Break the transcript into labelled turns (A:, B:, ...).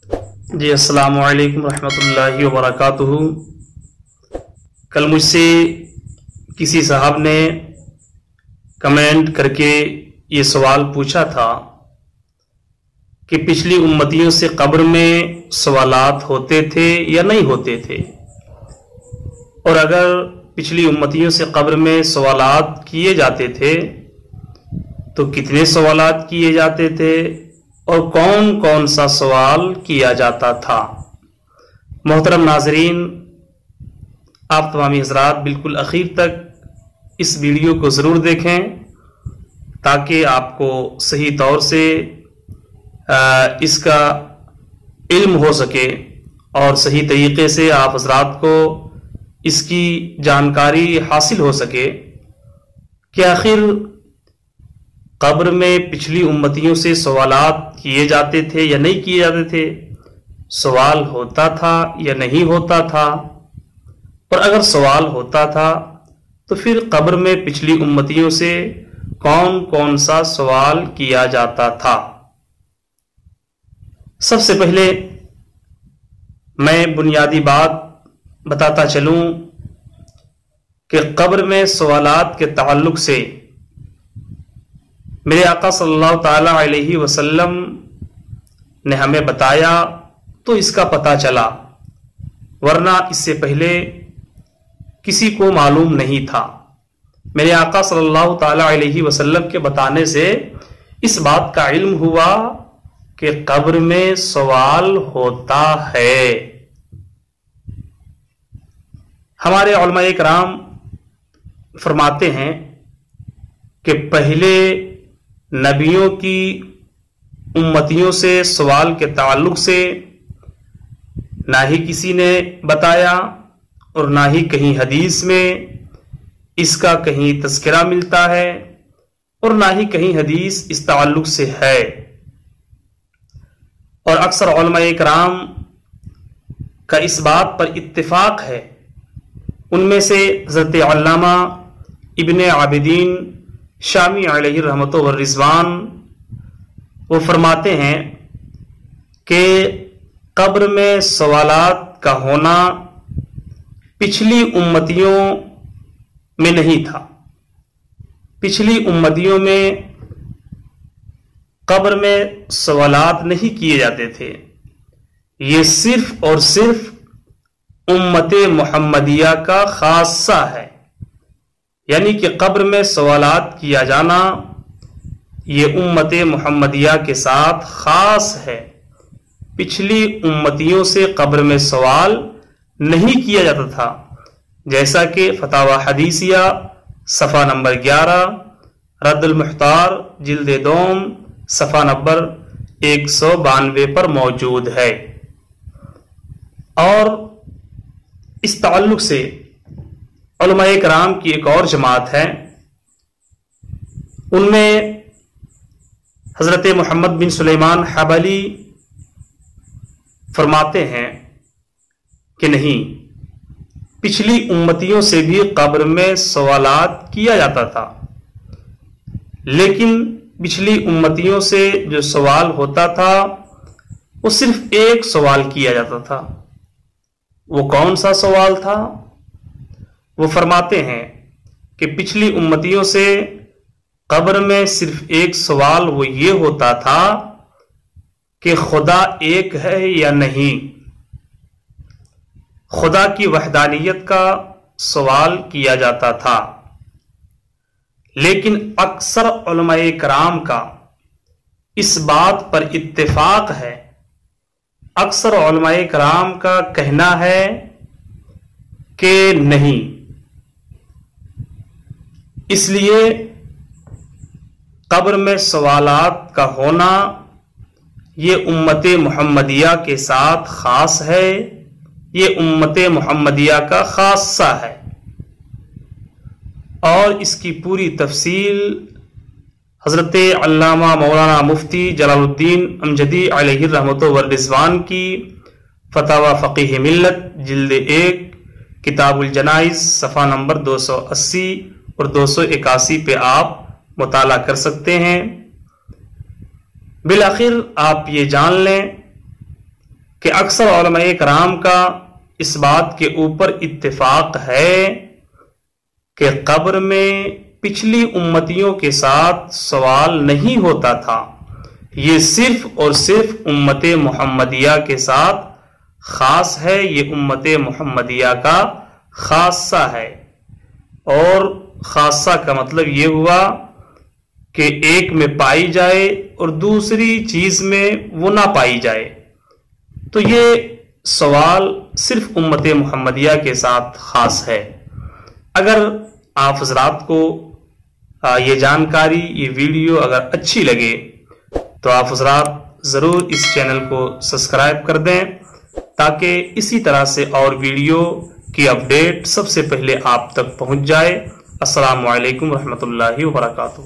A: جی السلام علیکم ورحمۃ اللہ وبرکاتہ۔ کل مجھ سے کسی صاحب نے کمنٹ کر کے یہ سوال پوچھا تھا کہ پچھلی امتیوں سے قبر میں سوالات ہوتے تھے یا نہیں ہوتے تھے، اور اگر پچھلی امتیوں سے قبر میں سوالات کیے جاتے تھے تو کتنے سوالات کیے جاتے تھے اور کون کون سا سوال کیا جاتا تھا۔ محترم ناظرین، آپ تمامی حضرات بالکل اخیر تک اس ویڈیو کو ضرور دیکھیں تاکہ آپ کو صحیح طور سے اس کا علم ہو سکے اور صحیح طریقے سے آپ حضرات کو اس کی جانکاری حاصل ہو سکے کہ آخر قبر میں پچھلی امتیوں سے سوالات کیے جاتے تھے یا نہیں کیے جاتے تھے، سوال ہوتا تھا یا نہیں ہوتا تھا، اور اگر سوال ہوتا تھا تو پھر قبر میں پچھلی امتیوں سے کون کون سا سوال کیا جاتا تھا۔ سب سے پہلے میں بنیادی بات بتاتا چلوں کہ قبر میں سوالات کے تعلق سے میرے آقا صلی اللہ تعالی علیہ وسلم نے ہمیں بتایا تو اس کا پتہ چلا، ورنہ اس سے پہلے کسی کو معلوم نہیں تھا۔ میرے آقا صلی اللہ تعالی علیہ وسلم کے بتانے سے اس بات کا علم ہوا کہ قبر میں سوال ہوتا ہے۔ ہمارے علماء کرام فرماتے ہیں کہ پہلے نبیوں کی امتیوں سے سوال کے تعلق سے نہ ہی کسی نے بتایا اور نہ ہی کہیں حدیث میں اس کا کہیں تذکرہ ملتا ہے، اور نہ ہی کہیں حدیث اس تعلق سے ہے۔ اور اکثر علماء کرام کا اس بات پر اتفاق ہے، ان میں سے حضرت علامہ ابن عابدین شامی علیہ رحمت و رضوان وہ فرماتے ہیں کہ قبر میں سوالات کا ہونا پچھلی امتیوں میں نہیں تھا۔ پچھلی امتیوں میں قبر میں سوالات نہیں کیے جاتے تھے، یہ صرف اور صرف امت محمدیہ کا خاصہ ہے، یعنی کہ قبر میں سوالات کیا جانا یہ امت محمدیہ کے ساتھ خاص ہے۔ پچھلی امتیوں سے قبر میں سوال نہیں کیا جاتا تھا، جیسا کہ فتاوی حدیثیہ صفحہ نمبر 11، رد المحتار جلد دوم صفحہ نمبر 192 پر موجود ہے۔ اور اس تعلق سے علماء کرام کی ایک اور جماعت ہے، ان میں حضرت محمد بن سلیمان حبلی فرماتے ہیں کہ نہیں، پچھلی امتیوں سے بھی قبر میں سوالات کیا جاتا تھا، لیکن پچھلی امتیوں سے جو سوال ہوتا تھا وہ صرف ایک سوال کیا جاتا تھا۔ وہ کون سا سوال تھا؟ وہ فرماتے ہیں کہ پچھلی امتیوں سے قبر میں صرف ایک سوال وہ یہ ہوتا تھا کہ خدا ایک ہے یا نہیں۔ خدا کی وحدانیت کا سوال کیا جاتا تھا، لیکن اکثر علماء کرام کا اس بات پر اتفاق ہے، اکثر علماء کرام کا کہنا ہے کہ نہیں۔ اس لیے قبر میں سوالات کا ہونا یہ امت محمدیہ کے ساتھ خاص ہے، یہ امت محمدیہ کا خاصہ ہے، اور اس کی پوری تفصیل حضرت علامہ مولانا مفتی جلال الدین امجدی علیہ رحمت و رضوان کی فتاوی فقہ ملت جلد 1 کتاب الجنائز صفحہ نمبر 280 اور 281 پہ آپ مطالعہ کر سکتے ہیں۔ بالآخر آپ یہ جان لیں کہ اکثر علماء کرام کا اس بات کے اوپر اتفاق ہے کہ قبر میں پچھلی امتیوں کے ساتھ سوال نہیں ہوتا تھا، یہ صرف اور صرف امت محمدیہ کے ساتھ خاص ہے، یہ امت محمدیہ کا خاصہ ہے۔ اور خاصہ کا مطلب یہ ہوا کہ ایک میں پائی جائے اور دوسری چیز میں وہ نہ پائی جائے، تو یہ سوال صرف امت محمدیہ کے ساتھ خاص ہے۔ اگر آپ حضرات کو یہ جانکاری، یہ ویڈیو اگر اچھی لگے تو آپ حضرات ضرور اس چینل کو سبسکرائب کر دیں تاکہ اسی طرح سے اور ویڈیو کی اپڈیٹ سب سے پہلے آپ تک پہنچ جائے۔ السلام علیکم ورحمۃ اللہ وبرکاتہ۔